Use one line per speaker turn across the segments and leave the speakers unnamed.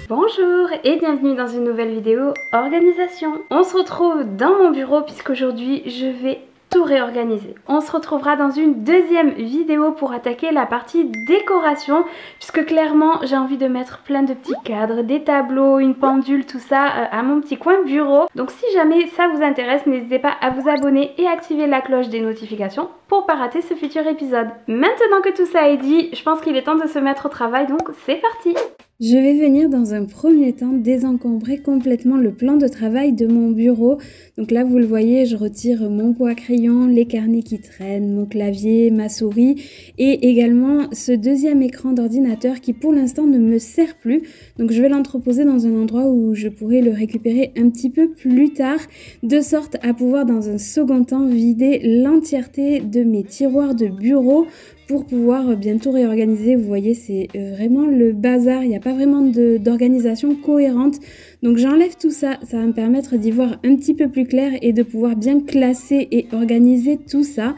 Bonjour et bienvenue dans une nouvelle vidéo organisation. On se retrouve dans mon bureau puisqu'aujourd'hui je vais tout réorganiser. On se retrouvera dans une deuxième vidéo pour attaquer la partie décoration puisque clairement j'ai envie de mettre plein de petits cadres, des tableaux, une pendule, tout ça à mon petit coin bureau. Donc si jamais ça vous intéresse, n'hésitez pas à vous abonner et activer la cloche des notifications pour pas rater ce futur épisode. Maintenant que tout ça est dit, je pense qu'il est temps de se mettre au travail, donc c'est parti! Je vais venir dans un premier temps désencombrer complètement le plan de travail de mon bureau. Donc là, vous le voyez, je retire mon pot à crayon, les carnets qui traînent, mon clavier, ma souris et également ce deuxième écran d'ordinateur qui pour l'instant ne me sert plus. Donc je vais l'entreposer dans un endroit où je pourrai le récupérer un petit peu plus tard, de sorte à pouvoir dans un second temps vider l'entièreté de mes tiroirs de bureau pour pouvoir bientôt réorganiser. Vous voyez, c'est vraiment le bazar, il n'y a pas vraiment d'organisation cohérente. Donc j'enlève tout ça, ça va me permettre d'y voir un petit peu plus clair et de pouvoir bien classer et organiser tout ça.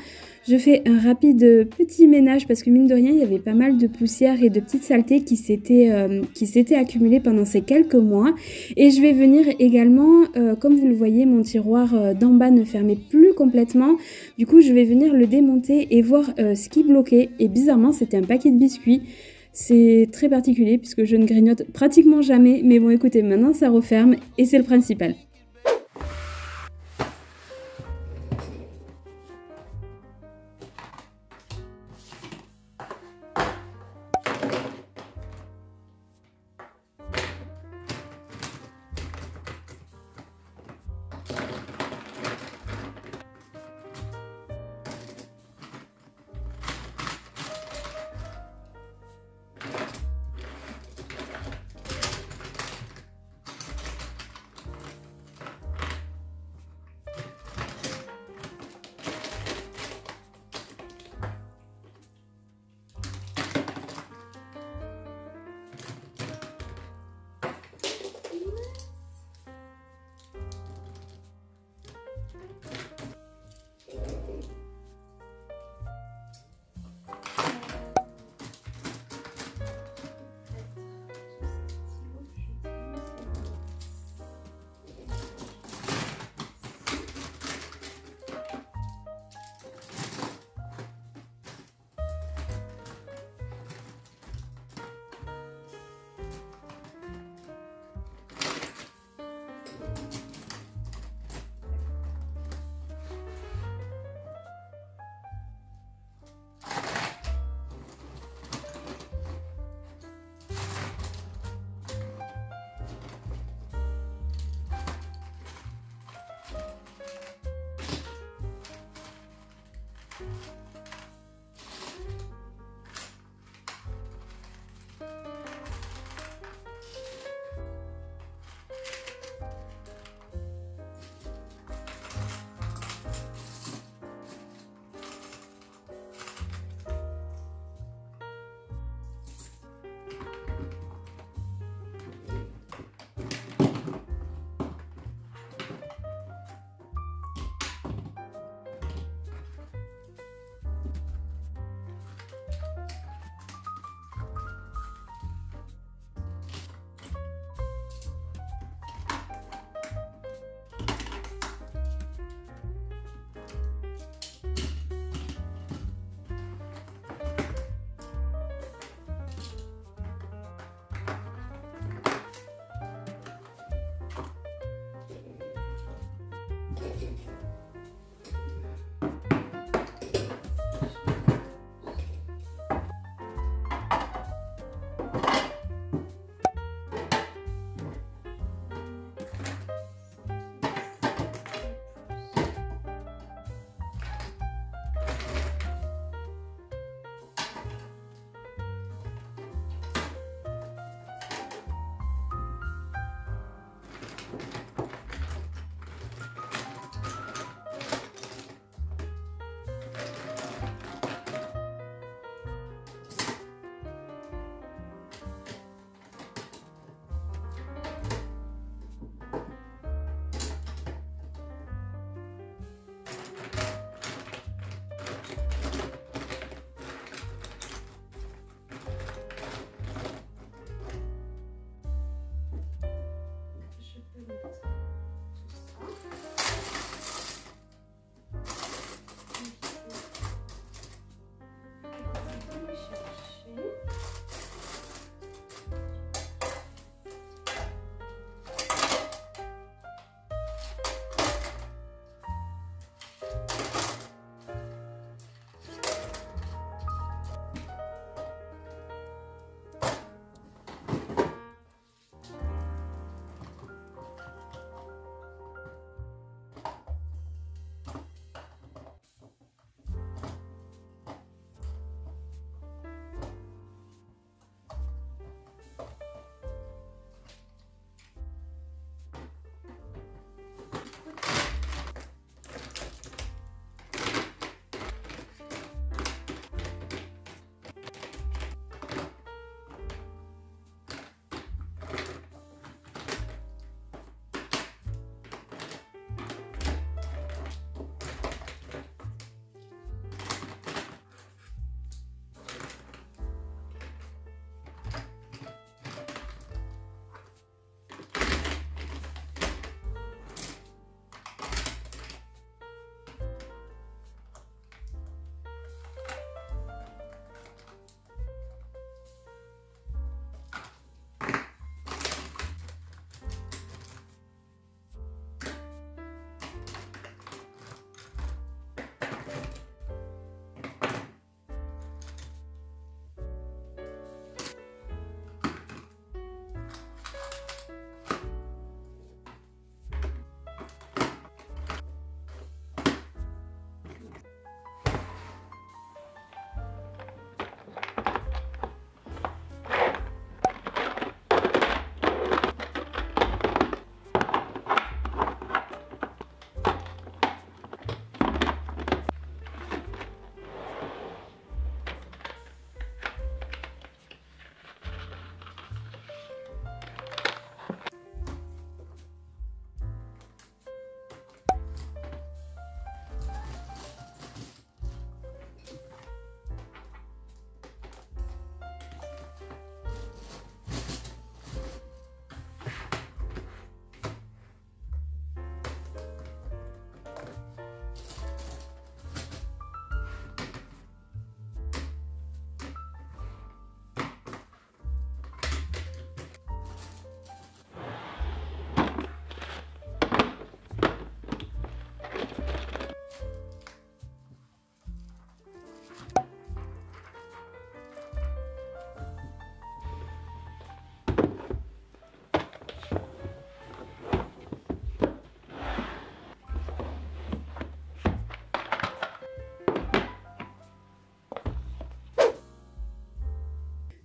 Je fais un rapide petit ménage parce que mine de rien, il y avait pas mal de poussière et de petites saletés qui s'étaient accumulées pendant ces quelques mois. Et je vais venir également, comme vous le voyez, mon tiroir d'en bas ne fermait plus complètement. Du coup, je vais venir le démonter et voir ce qui bloquait. Et bizarrement, c'était un paquet de biscuits. C'est très particulier puisque je ne grignote pratiquement jamais. Mais bon, écoutez, maintenant ça referme et c'est le principal.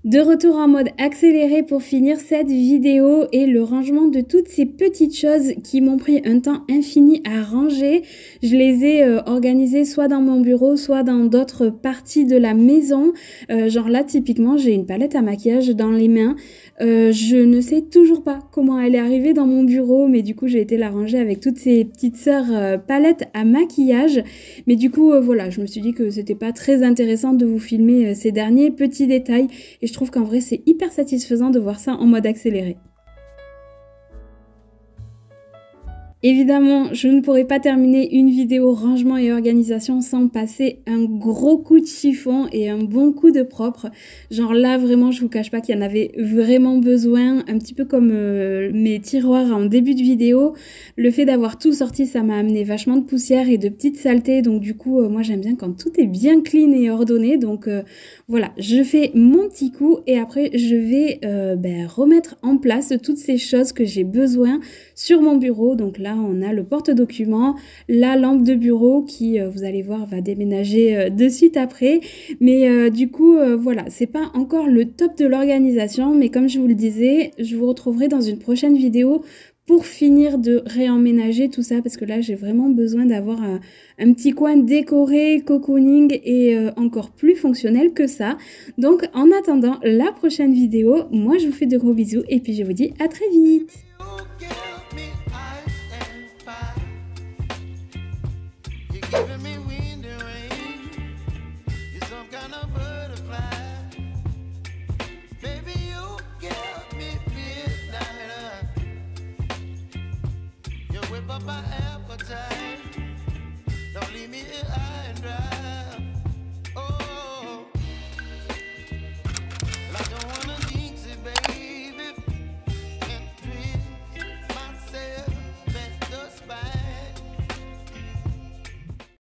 De retour en mode accéléré pour finir cette vidéo et le rangement de toutes ces petites choses qui m'ont pris un temps infini à ranger. Je les ai organisées soit dans mon bureau, soit dans d'autres parties de la maison. Genre là, typiquement, j'ai une palette à maquillage dans les mains. Je ne sais toujours pas comment elle est arrivée dans mon bureau, mais du coup, j'ai été la ranger avec toutes ces petites sœurs palettes à maquillage. Mais du coup, voilà, je me suis dit que c'était pas très intéressant de vous filmer ces derniers petits détails. Et je trouve qu'en vrai, c'est hyper satisfaisant de voir ça en mode accéléré. Évidemment, je ne pourrais pas terminer une vidéo rangement et organisation sans passer un gros coup de chiffon et un bon coup de propre. Genre là, vraiment, je vous cache pas qu'il y en avait vraiment besoin, un petit peu comme mes tiroirs en début de vidéo. Le fait d'avoir tout sorti, ça m'a amené vachement de poussière et de petites saletés. Donc du coup, moi j'aime bien quand tout est bien clean et ordonné. Donc voilà, je fais mon petit coup et après je vais remettre en place toutes ces choses que j'ai besoin sur mon bureau. Donc là, on a le porte-documents, la lampe de bureau qui, vous allez voir, va déménager de suite après. Mais du coup, voilà, c'est pas encore le top de l'organisation, mais comme je vous le disais, je vous retrouverai dans une prochaine vidéo pour finir de réemménager tout ça, parce que là, j'ai vraiment besoin d'avoir un petit coin décoré, cocooning et encore plus fonctionnel que ça. Donc, en attendant la prochaine vidéo, moi, je vous fais de gros bisous et puis je vous dis à très vite. Giving me